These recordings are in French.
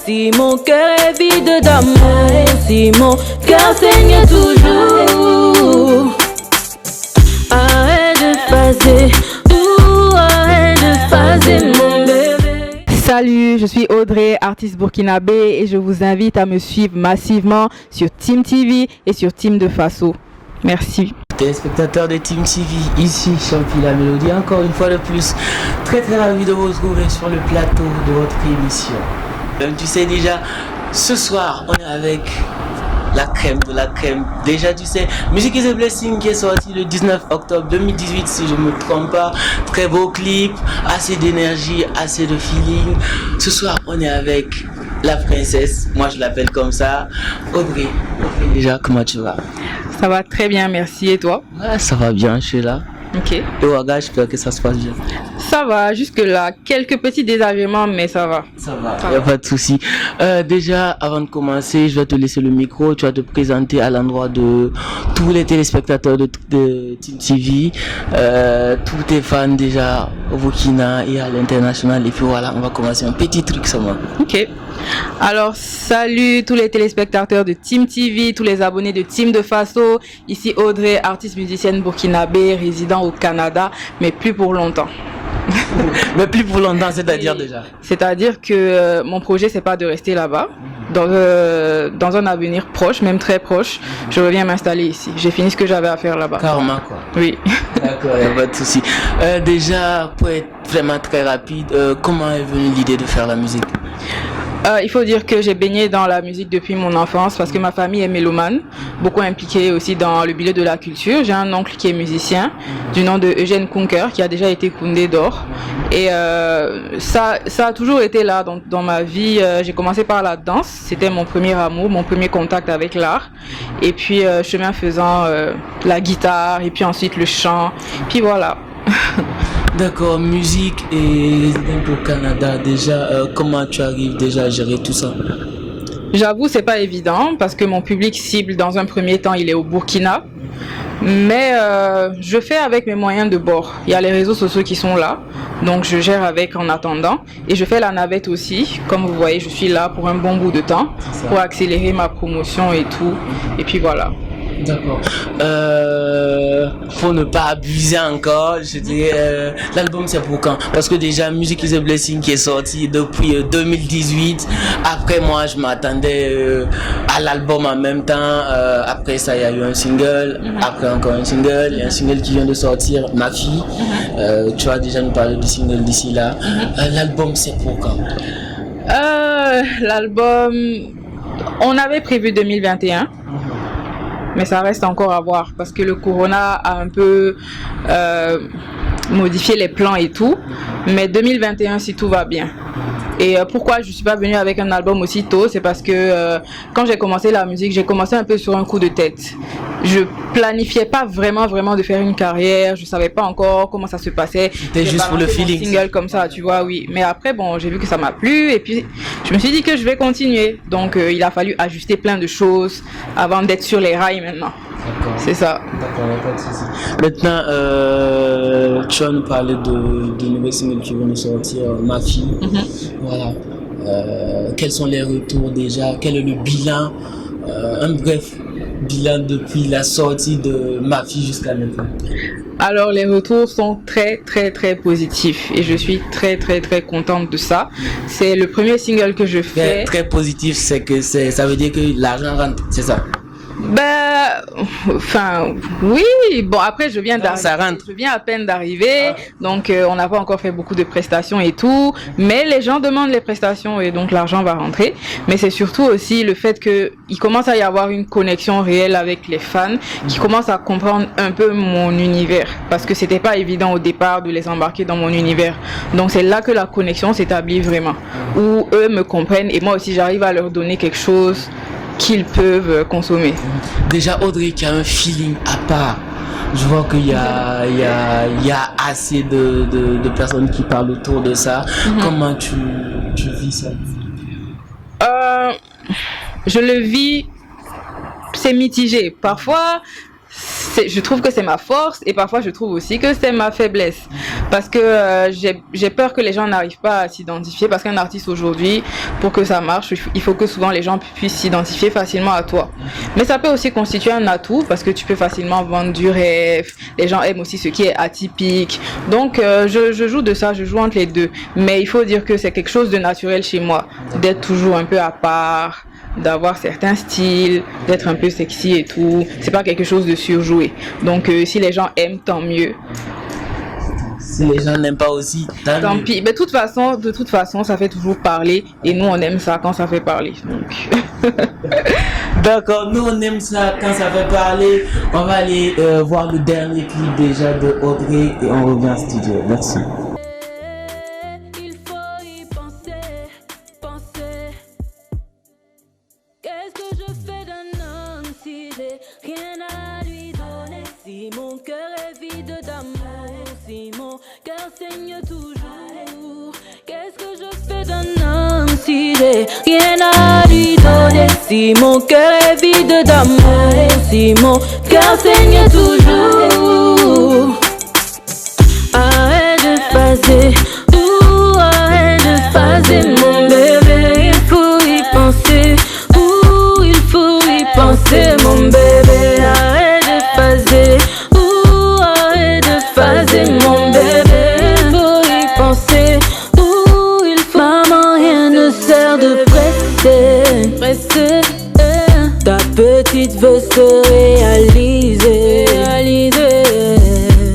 Si mon cœur est vide d'amour, si mon cœur saigne toujours, arrête de phaser, arrête de phaser mon bébé. Salut, je suis Audrey, artiste burkinabé et je vous invite à me suivre massivement sur Team TV et sur Team de Faso. Merci. Téléspectateurs de Team TV, ici Champi la Mélodie, encore une fois de plus, très ravi de vous retrouver sur le plateau de votre émission. Comme tu sais déjà, ce soir on est avec la crème de la crème. Déjà tu sais, Music is a Blessing qui est sorti le 19 octobre 2018 si je ne me trompe pas. Très beau clip, assez d'énergie, assez de feeling. Ce soir on est avec la princesse, moi je l'appelle comme ça, Audrey. Déjà, comment tu vas? Ça va très bien, merci. Et toi? Ouais, ça va bien, je suis là. Ok. Et Ouaga, j'espère que ça se passe bien. Ça va, jusque-là. Quelques petits désagréments, mais ça va. Ça va, il n'y a pas de souci. Déjà, avant de commencer, je vais te laisser le micro. Tu vas te présenter à l'endroit de tous les téléspectateurs de Team TV, tous tes fans déjà au Burkina et à l'international. Et puis voilà, on va commencer un petit truc seulement. Ok. Alors, salut tous les téléspectateurs de Team TV, tous les abonnés de Team de Faso. Ici Audrey, artiste musicienne burkinabé, résident au Canada, mais plus pour longtemps. Mais plus pour longtemps, c'est-à-dire déjà? C'est-à-dire que mon projet, c'est pas de rester là-bas. Dans un avenir proche, même très proche, je reviens m'installer ici. J'ai fini ce que j'avais à faire là-bas. Carrément, quoi. Oui. D'accord, il n'y a pas de souci. Déjà, pour être vraiment très rapide, comment est venue l'idée de faire la musique? Il faut dire que j'ai baigné dans la musique depuis mon enfance parce que ma famille est mélomane, beaucoup impliquée aussi dans le milieu de la culture. J'ai un oncle qui est musicien du nom de Eugène Kunker qui a déjà été Koundé d'or. Et ça a toujours été là dans ma vie. J'ai commencé par la danse, c'était mon premier amour, mon premier contact avec l'art. Et puis chemin faisant, la guitare et puis ensuite le chant. Puis voilà. D'accord, musique et résident au Canada, déjà, comment tu arrives déjà à gérer tout ça? J'avoue, c'est pas évident parce que mon public cible dans un premier temps, il est au Burkina. Mais je fais avec mes moyens de bord. Il y a les réseaux sociaux qui sont là, donc je gère avec en attendant. Et je fais la navette aussi. Comme vous voyez, je suis là pour un bon bout de temps, pour accélérer ma promotion et tout. Et puis voilà. D'accord. Faut ne pas abuser encore. Je dirais, l'album c'est pour quand? Parce que déjà, Music is a Blessing qui est sorti depuis 2018. Après, moi, je m'attendais à l'album en même temps. Après ça, il y a eu un single. Après, encore un single. Il y a un single qui vient de sortir, Ma fille. Tu vas déjà nous parler du single d'ici là. L'album c'est pour quand? L'album, on avait prévu 2021. Mais ça reste encore à voir parce que le corona a un peu modifié les plans et tout. Mais 2021 si tout va bien. Et pourquoi je suis pas venue avec un album aussi tôt, c'est parce que quand j'ai commencé la musique, j'ai commencé un peu sur un coup de tête. Je planifiais pas vraiment de faire une carrière, je savais pas encore comment ça se passait. C'était juste pour le feeling. Single comme ça, tu vois, oui. Mais après, bon, j'ai vu que ça m'a plu et puis je me suis dit que je vais continuer. Donc il a fallu ajuster plein de choses avant d'être sur les rails maintenant. D'accord. C'est ça. D'accord, pas de souci. Maintenant, tu vas nous parler de nouveaux singles qui vont nous sortir, Ma fille. Voilà. Quels sont les retours déjà? Quel est le bilan? Un bref bilan depuis la sortie de Ma fille jusqu'à maintenant. Alors les retours sont très positifs et je suis très contente de ça. C'est le premier single que je fais. Très positif, c'est que ça veut dire que l'argent rentre, c'est ça? Enfin, oui. Bon, après, je viens ça rentre. Je viens à peine d'arriver, donc on n'a pas encore fait beaucoup de prestations et tout. Mais les gens demandent les prestations et donc l'argent va rentrer. Mais c'est surtout aussi le fait que il commence à y avoir une connexion réelle avec les fans, qui commencent à comprendre un peu mon univers, parce que c'était pas évident au départ de les embarquer dans mon univers. Donc c'est là que la connexion s'établit vraiment, où eux me comprennent et moi aussi j'arrive à leur donner quelque chose qu'ils peuvent consommer. Déjà Audrey qui a un feeling à part. Je vois qu'il y a assez de personnes qui parlent autour de ça. Comment tu vis ça? Je le vis, c'est mitigé. Parfois, je trouve que c'est ma force et parfois je trouve aussi que c'est ma faiblesse. Parce que j'ai peur que les gens n'arrivent pas à s'identifier. Parce qu'un artiste aujourd'hui, pour que ça marche, il faut que souvent les gens puissent s'identifier facilement à toi. Mais ça peut aussi constituer un atout parce que tu peux facilement vendre du rêve. Les gens aiment aussi ce qui est atypique. Donc je joue de ça, je joue entre les deux. Mais il faut dire que c'est quelque chose de naturel chez moi, d'être toujours un peu à part, d'avoir certains styles, d'être un peu sexy et tout. C'est pas quelque chose de surjoué. Donc si les gens aiment, tant mieux. Si les gens n'aiment pas aussi, tant pis. Mais de toute façon, ça fait toujours parler. Et nous, on aime ça quand ça fait parler. Donc... D'accord, nous on aime ça quand ça fait parler. On va aller voir le dernier clip déjà de Audrey et on revient en studio. Merci. Il faut y penser. Qu'est-ce que je fais d'un homme si j'ai rien à lui donner? Si mon cœur est vide d'amour, si mon cœur saigne toujours. Qu'est-ce que je fais d'un homme si j'ai rien à lui donner? Si mon cœur est vide d'amour, si mon cœur saigne toujours. Arrête de phaser, arrête de phaser mon bébé. Il faut y penser, il faut y penser mon bébé. Arrête de phaser, arrête de phaser mon bébé. Il faut y penser, il faut. Maman, rien ne sert de presser. Ta petite veut se réaliser.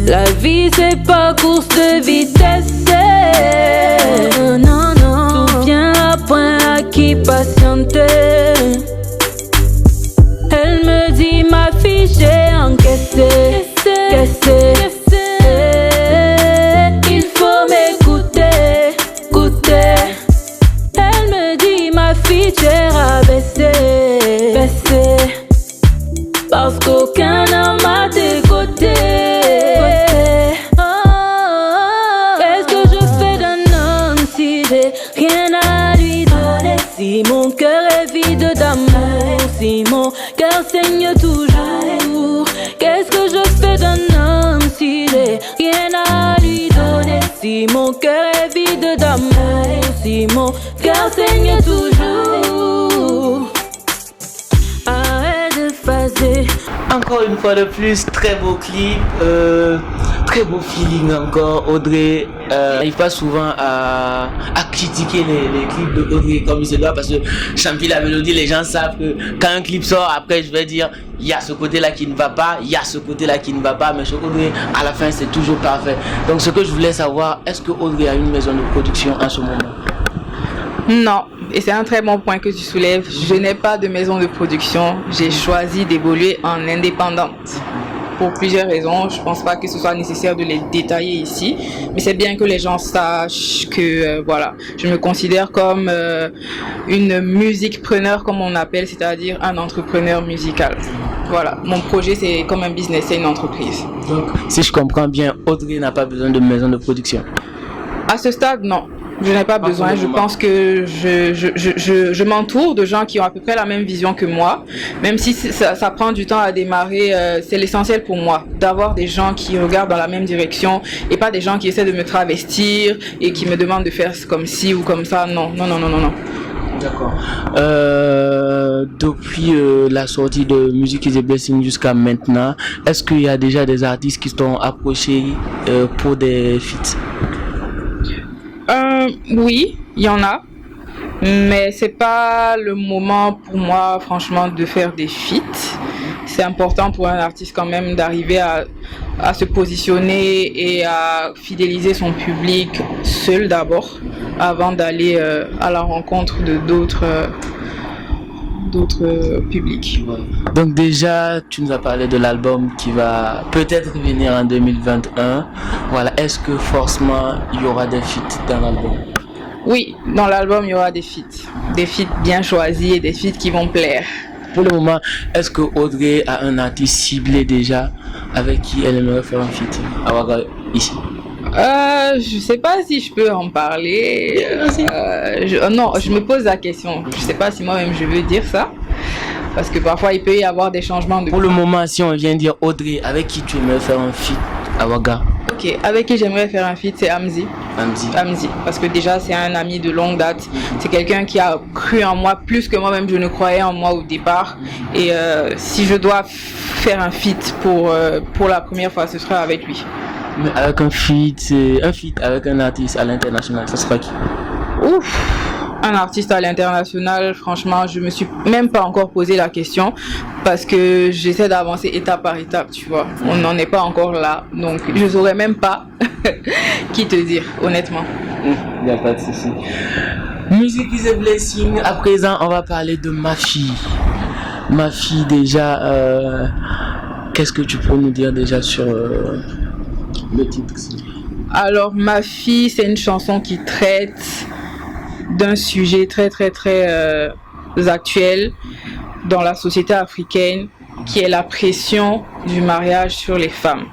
La vie c'est pas course de vitesse. Non. Tout vient à point acquis, patienter. Elle me dit ma fille j'ai encaissé. Il faut m'écouter. Elle me dit ma fille j'ai rabaissé. Parce qu'aucun homme à tes côtés. Qu'est-ce que je fais d'un homme si j'ai rien à lui donner? Si mon cœur est vide d'amour, si mon cœur saigne toujours. Qu'est-ce que je fais d'un homme si j'ai rien à lui donner? Si mon cœur est vide d'amour, si mon cœur saigne toujours. Arrête de phaser. Encore une fois de plus, très beau clip, très beau feeling encore. Audrey n'arrive pas souvent à critiquer les clips de Audrey comme il se doit, parce que Champi la mélodie, les gens savent que quand un clip sort, après je vais dire il y a ce côté là qui ne va pas, il y a ce côté là qui ne va pas, mais chez Audrey à la fin c'est toujours parfait. Donc ce que je voulais savoir, est-ce que Audrey a une maison de production en ce moment? Non, et c'est un très bon point que tu soulèves. Je n'ai pas de maison de production. J'ai choisi d'évoluer en indépendante. Pour plusieurs raisons, je ne pense pas que ce soit nécessaire de les détailler ici, mais c'est bien que les gens sachent que voilà, je me considère comme une musique-preneur, comme on appelle, c'est-à-dire un entrepreneur musical. Voilà, mon projet c'est comme un business, c'est une entreprise. Donc, si je comprends bien, Audrey n'a pas besoin de maison de production. À ce stade, non. Je n'ai pas besoin, je pense que je m'entoure de gens qui ont à peu près la même vision que moi. Même si ça prend du temps à démarrer, c'est l'essentiel pour moi, d'avoir des gens qui regardent dans la même direction et pas des gens qui essaient de me travestir et qui me demandent de faire comme ci ou comme ça. Non. D'accord. Depuis la sortie de Music is a Blessing jusqu'à maintenant, est-ce qu'il y a déjà des artistes qui t'ont approché pour des feats? Oui, il y en a, mais c'est pas le moment pour moi, franchement, de faire des feats. C'est important pour un artiste quand même d'arriver à se positionner et à fidéliser son public seul d'abord, avant d'aller à la rencontre de d'autres publics. Donc déjà, tu nous as parlé de l'album qui va peut-être venir en 2021. Voilà, est-ce que forcément il y aura des feats dans l'album? Oui, dans l'album il y aura des feats bien choisis et des feats qui vont plaire. Pour le moment, est-ce que Audrey a un artiste ciblé déjà avec qui elle aimerait faire un feat à Ouaga ici? Je sais pas si je peux en parler. Non, je me pose la question. Je sais pas si moi-même je veux dire ça. Parce que parfois il peut y avoir des changements de... Pour le moment, si on vient dire Audrey, avec qui tu aimerais faire un feat à Ouaga? Ok, avec qui j'aimerais faire un feat, c'est Amzi. Amzi. Parce que déjà, c'est un ami de longue date. C'est quelqu'un qui a cru en moi plus que moi-même, je ne croyais en moi au départ. Et si je dois faire un feat pour la première fois, ce sera avec lui. Mais avec un feat avec un artiste à l'international, ça sera qui? Ouf, un artiste à l'international, franchement, je me suis même pas encore posé la question parce que j'essaie d'avancer étape par étape, tu vois. On n'en est pas encore là, donc je saurais même pas qui te dire, honnêtement. Il n'y a pas de souci. Music is a blessing. À présent, on va parler de Ma Fille. Ma Fille, déjà, qu'est-ce que tu peux nous dire déjà sur le titre? Alors, Ma Fille, c'est une chanson qui traite d'un sujet très actuel dans la société africaine, qui est la pression du mariage sur les femmes.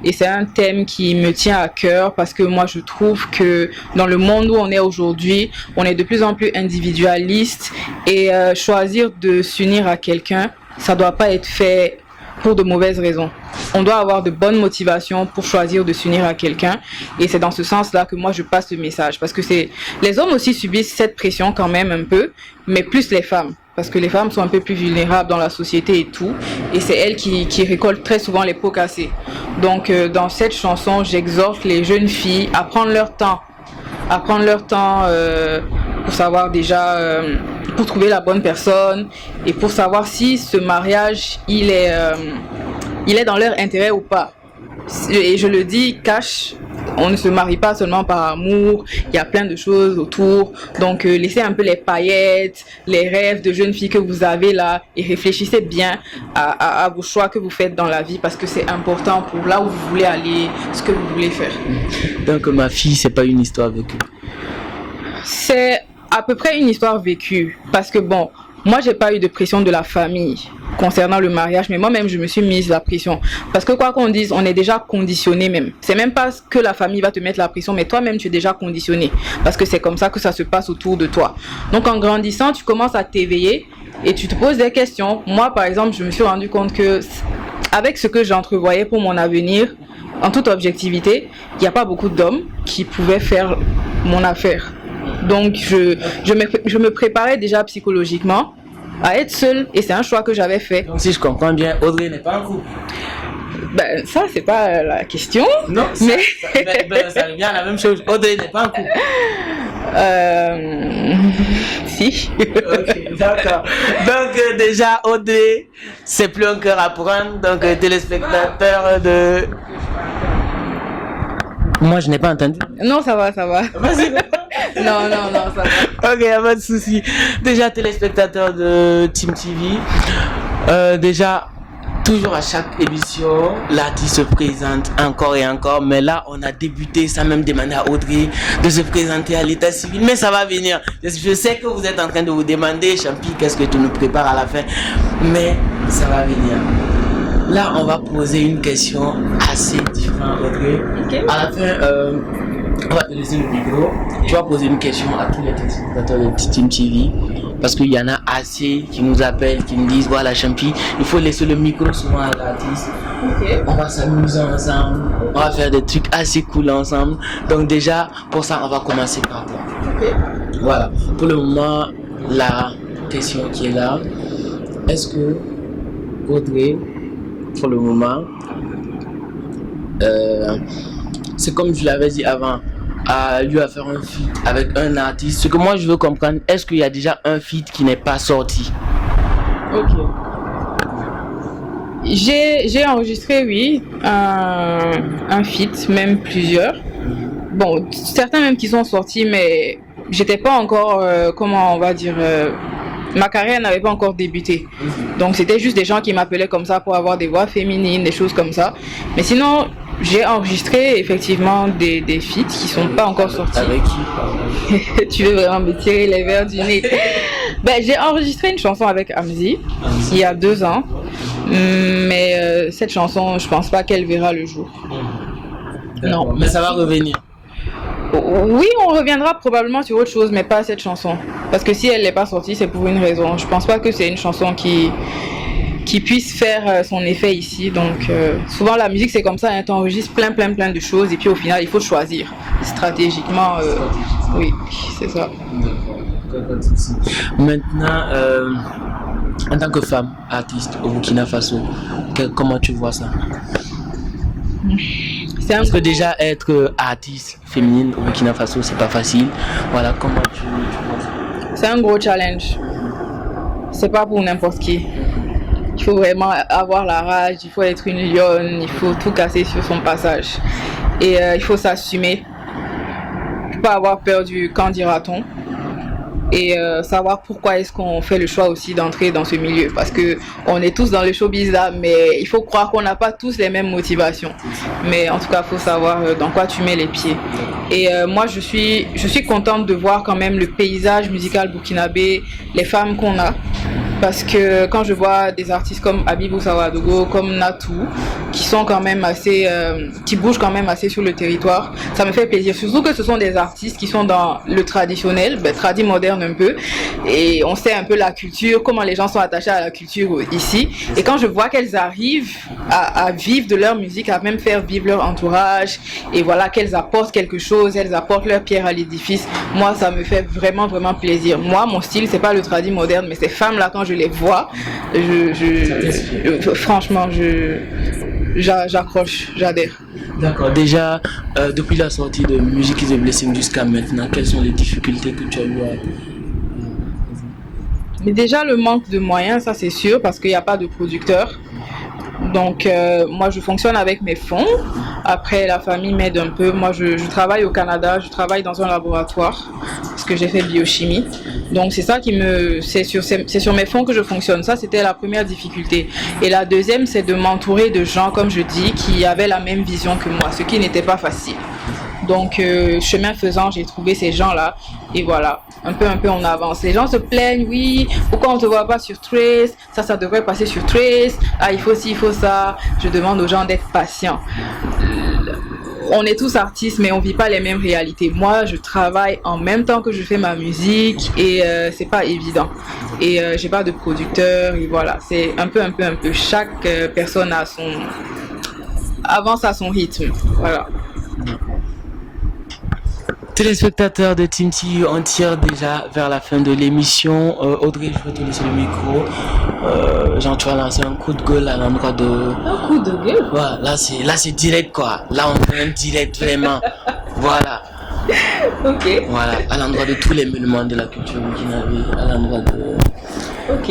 Et c'est un thème qui me tient à cœur parce que moi je trouve que dans le monde où on est aujourd'hui, on est de plus en plus individualiste et choisir de s'unir à quelqu'un, ça doit pas être fait pour de mauvaises raisons. On doit avoir de bonnes motivations pour choisir de s'unir à quelqu'un et c'est dans ce sens-là que moi je passe le message parce que les hommes aussi subissent cette pression quand même un peu, mais plus les femmes. Parce que les femmes sont un peu plus vulnérables dans la société et tout. Et c'est elles qui récoltent très souvent les pots cassés. Donc dans cette chanson, j'exhorte les jeunes filles à prendre leur temps. Pour savoir déjà, pour trouver la bonne personne. Et pour savoir si ce mariage, il est dans leur intérêt ou pas. Et je le dis, cash, on ne se marie pas seulement par amour, il y a plein de choses autour. Donc laissez un peu les paillettes, les rêves de jeunes filles que vous avez là et réfléchissez bien à vos choix que vous faites dans la vie parce que c'est important pour là où vous voulez aller, ce que vous voulez faire. Donc Ma Fille, c'est pas une histoire vécue. C'est à peu près une histoire vécue parce que bon, moi j'ai pas eu de pression de la famille concernant le mariage, mais moi-même je me suis mise la pression parce que quoi qu'on dise, on est déjà conditionné même. C'est même pas que la famille va te mettre la pression, mais toi-même tu es déjà conditionné parce que c'est comme ça que ça se passe autour de toi. Donc en grandissant, tu commences à t'éveiller et tu te poses des questions. Moi par exemple, je me suis rendu compte que avec ce que j'entrevoyais pour mon avenir, en toute objectivité, il n'y a pas beaucoup d'hommes qui pouvaient faire mon affaire. Donc je me préparais déjà psychologiquement à être seule et c'est un choix que j'avais fait. Donc si je comprends bien, Audrey n'est pas en couple. Ben ça c'est pas la question. Non, mais ça revient à la même chose. Audrey n'est pas en couple. Si. Ok, d'accord. Donc déjà Audrey, c'est plus un cœur à prendre. Donc téléspectateurs de... Moi je n'ai pas entendu. Non ça va. Vas-y. Non, ça va. Ok, y'a pas de souci. Déjà, téléspectateurs de Team TV, déjà, toujours à chaque émission, l'artiste se présente encore et encore. Mais là, on a débuté sans même demander à Audrey de se présenter à l'état civil. Mais ça va venir. Je sais que vous êtes en train de vous demander, Champi, qu'est-ce que tu nous prépares à la fin. Mais ça va venir. Là, on va poser une question assez différente, Audrey. Okay. À la fin, on va te laisser le micro. Tu vas poser une question à tous les téléspectateurs de Team TV parce qu'il y en a assez qui nous appellent, qui nous disent voilà Champi, il faut laisser le micro souvent à l'artiste. Okay. On va s'amuser ensemble, on va faire des trucs assez cool ensemble. Donc déjà, pour ça, on va commencer par toi. Okay. Voilà. Pour le moment, la question qui est là, est-ce que Audrey, pour le moment, c'est comme je l'avais dit avant, à lui à faire un feat avec un artiste. Ce que moi je veux comprendre, est-ce qu'il y a déjà un feat qui n'est pas sorti? Ok. J'ai enregistré, oui, un feat, même plusieurs. Bon, certains même qui sont sortis, mais j'étais pas encore, comment on va dire, ma carrière n'avait pas encore débuté. Donc c'était juste des gens qui m'appelaient comme ça pour avoir des voix féminines, des choses comme ça. Mais sinon, j'ai enregistré effectivement des feats qui sont pas encore sortis. Avec qui? Tu veux vraiment me tirer les verres du nez? Ben, j'ai enregistré une chanson avec Amzi il y a 2 ans. Mais cette chanson, je pense pas qu'elle verra le jour. Non. Mais ça va revenir. Oui, on reviendra probablement sur autre chose, mais pas cette chanson. Parce que si elle n'est pas sortie, c'est pour une raison. Je pense pas que c'est une chanson qui qui puisse faire son effet ici. Donc souvent la musique c'est comme ça, hein, tu enregistres plein de choses et puis au final il faut choisir stratégiquement. Oui, c'est ça. Maintenant, en tant que femme artiste au Burkina Faso, comment tu vois ça? Parce que déjà être artiste féminine au Burkina Faso c'est pas facile. Voilà, comment tu vois ça? C'est un gros challenge. C'est pas pour n'importe qui. Il faut vraiment avoir la rage, il faut être une lionne, il faut tout casser sur son passage. Et il faut s'assumer. Il faut pas avoir peur du quand dira-t-on. Et savoir pourquoi est-ce qu'on fait le choix aussi d'entrer dans ce milieu. Parce que on est tous dans le showbiz là, mais il faut croire qu'on n'a pas tous les mêmes motivations. Mais en tout cas, il faut savoir dans quoi tu mets les pieds. Et moi, je suis contente de voir quand même le paysage musical burkinabé, les femmes qu'on a. Parce que quand je vois des artistes comme Habibou Sawadogo, comme Natou, qui sont quand même assez, qui bougent quand même assez sur le territoire, ça me fait plaisir. Surtout que ce sont des artistes qui sont dans le traditionnel, tradi moderne un peu, et on sait un peu la culture, comment les gens sont attachés à la culture ici. Et quand je vois qu'elles arrivent à vivre de leur musique, à même faire vivre leur entourage, et voilà qu'elles apportent quelque chose, elles apportent leur pierre à l'édifice, moi ça me fait vraiment plaisir. Moi, mon style, c'est pas le tradi moderne, mais ces femmes-là, quand je les vois, franchement, j'accroche, j'adhère. D'accord. Déjà, depuis la sortie de Music is a Blessing jusqu'à maintenant, quelles sont les difficultés que tu as eues à... Mais déjà, le manque de moyens, ça c'est sûr, parce qu'il n'y a pas de producteur. Donc, moi, je fonctionne avec mes fonds. Après, la famille m'aide un peu. Moi, je travaille au Canada, je travaille dans un laboratoire, parce que j'ai fait biochimie. Donc, c'est ça c'est sur mes fonds que je fonctionne. Ça, c'était la première difficulté. Et la deuxième, c'est de m'entourer de gens, comme je dis, qui avaient la même vision que moi, ce qui n'était pas facile. Donc, chemin faisant, j'ai trouvé ces gens-là. Et voilà, un peu, on avance. Les gens se plaignent, oui, pourquoi on ne te voit pas sur Trace? Ça devrait passer sur Trace. Ah, il faut ci, il faut ça. Je demande aux gens d'être patients. On est tous artistes, mais on vit pas les mêmes réalités. Moi, je travaille en même temps que je fais ma musique et c'est pas évident. Et j'ai pas de producteur. Et voilà, c'est un peu. Chaque personne avance à son rythme. Voilà. Téléspectateurs de Team TV, on tire déjà vers la fin de l'émission. Audrey, je vais te laisser le micro. Genre, tu vas lancer un coup de gueule à l'endroit de... Un coup de gueule? Voilà, là c'est direct quoi. Là on fait un direct vraiment. Voilà. Ok. Voilà, à l'endroit de tous les musulmans de la culture burkinabé, à l'endroit de... Ok.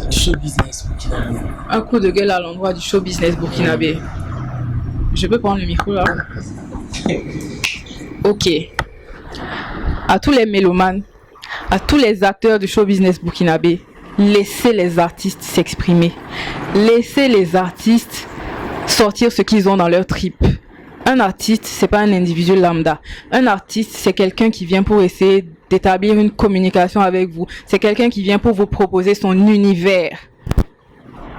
Du show business burkinabé. Un coup de gueule à l'endroit du show business burkinabé. Je peux prendre le micro là? Ok. À tous les mélomanes, à tous les acteurs du show business burkinabé, laissez les artistes s'exprimer. Laissez les artistes sortir ce qu'ils ont dans leur tripes. Un artiste, c'est pas un individu lambda. Un artiste, c'est quelqu'un qui vient pour essayer d'établir une communication avec vous. C'est quelqu'un qui vient pour vous proposer son univers.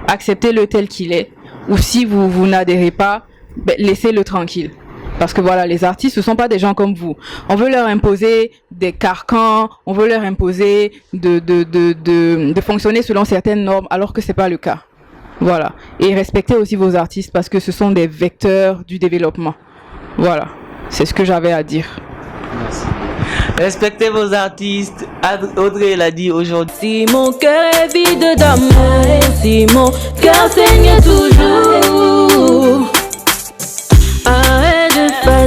Acceptez-le tel qu'il est. Ou si vous n'adhérez pas, laissez-le tranquille. Parce que voilà, les artistes, ce sont pas des gens comme vous. On veut leur imposer des carcans, on veut leur imposer de fonctionner selon certaines normes, alors que c'est pas le cas. Voilà. Et respectez aussi vos artistes parce que ce sont des vecteurs du développement. Voilà. C'est ce que j'avais à dire. Merci. Respectez vos artistes. Audrey l'a dit aujourd'hui. Si mon cœur est vide d'amour, si mon cœur saigne toujours.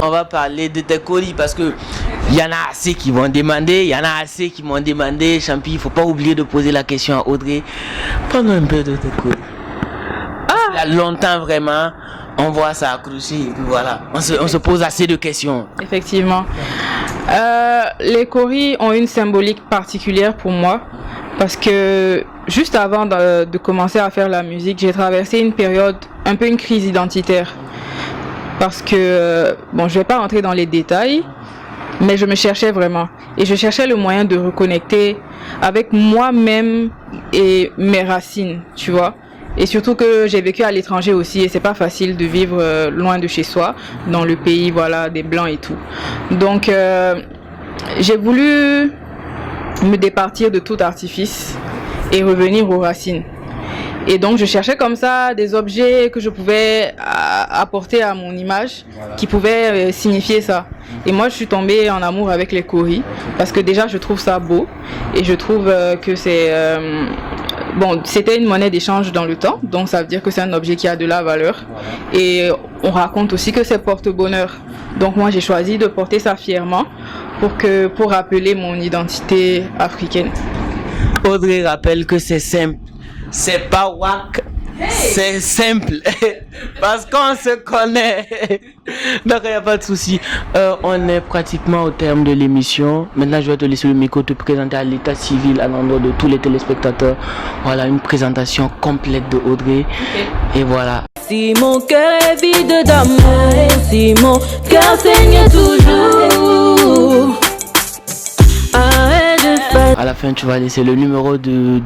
On va parler de tes colis parce que il y en a assez qui vont demander, Champi, il faut pas oublier de poser la question à Audrey. Parle-nous un peu de tes colis. Il y a longtemps vraiment, on voit ça accroché et puis voilà, on se pose assez de questions. Effectivement. Les coris ont une symbolique particulière pour moi parce que juste avant de commencer à faire la musique, j'ai traversé une période, un peu une crise identitaire. Parce que, je vais pas rentrer dans les détails, mais je me cherchais vraiment. Et je cherchais le moyen de reconnecter avec moi-même et mes racines, tu vois. Et surtout que j'ai vécu à l'étranger aussi et c'est pas facile de vivre loin de chez soi, dans le pays, voilà, des blancs et tout. Donc, j'ai voulu me départir de tout artifice et revenir aux racines. Et donc je cherchais comme ça des objets que je pouvais apporter à mon image, qui pouvaient signifier ça. Et moi je suis tombée en amour avec les kauris, parce que déjà je trouve ça beau, et je trouve que c'est... Bon, c'était une monnaie d'échange dans le temps, donc ça veut dire que c'est un objet qui a de la valeur. Et on raconte aussi que c'est porte-bonheur. Donc moi j'ai choisi de porter ça fièrement pour rappeler mon identité africaine. Audrey rappelle que c'est simple, c'est pas wack, c'est simple, parce qu'on se connaît. Donc il n'y a pas de souci. On est pratiquement au terme de l'émission. Maintenant je vais te laisser le micro, te présenter à l'état civil à l'endroit de tous les téléspectateurs. Voilà une présentation complète de Audrey. Et voilà. Si mon cœur est vide d'amour, si mon cœur saigne toujours, arrête de faire. À la fin, tu vas laisser le numéro du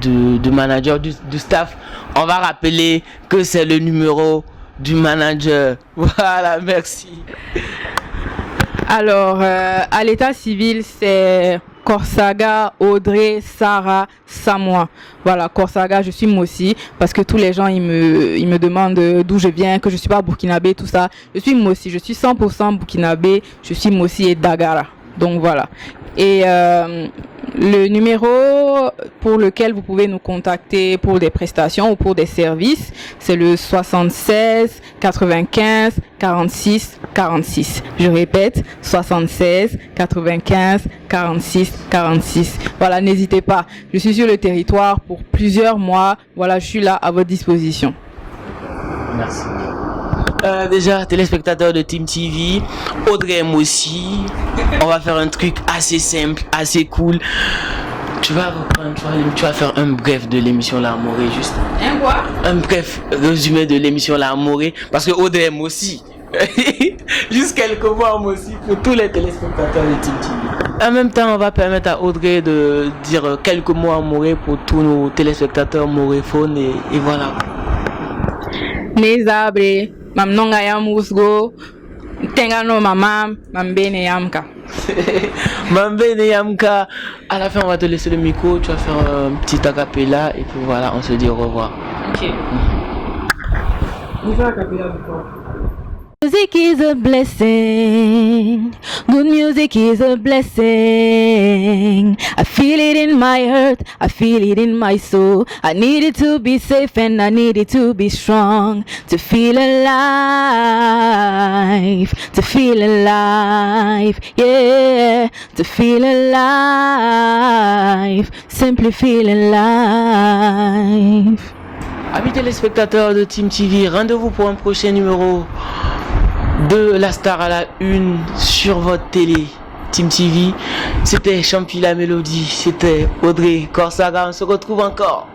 manager, du staff. On va rappeler que c'est le numéro du manager. Voilà, merci. Alors, à l'état civil, c'est Korsaga, Audrey, Sarah, Samoa. Voilà, Korsaga, je suis Mossi, parce que tous les gens, ils me demandent d'où je viens, que je suis pas burkinabé, tout ça. Je suis Mossi, je suis 100% burkinabé, je suis Mossi et Dagara. Donc voilà. Et le numéro pour lequel vous pouvez nous contacter pour des prestations ou pour des services, c'est le 76 95 46 46. Je répète, 76 95 46 46. Voilà, n'hésitez pas. Je suis sur le territoire pour plusieurs mois. Voilà, je suis là à votre disposition. Merci. Déjà, téléspectateurs de Team TV, Audrey Mossi, on va faire un truc assez simple, assez cool. Tu vas reprendre, tu vas faire un bref de l'émission La Morée, juste. Un quoi? Un bref résumé de l'émission La Morée, parce que Audrey Mossi. Juste quelques mots Mossi pour tous les téléspectateurs de Team TV. En même temps, on va permettre à Audrey de dire quelques mots à Morée pour tous nos téléspectateurs moréphones et voilà. Nezabre, mam nonga ya musgo, tenga no mamam, mambene yamka. Mambene yamka. À la fin, on va te laisser le micro, tu vas faire un petit acapella et puis voilà, on se dit au revoir. Ok. Music is a blessing. Good music is a blessing. I feel it in my heart. I feel it in my soul. I need it to be safe and I need it to be strong. To feel alive. To feel alive. Yeah. To feel alive. Simply feel alive. Amis téléspectateurs de Team TV, rendez-vous pour un prochain numéro de La Star à la Une sur votre télé. Team TV, c'était Champi la Mélodie, c'était Audrey Korsaga, on se retrouve encore.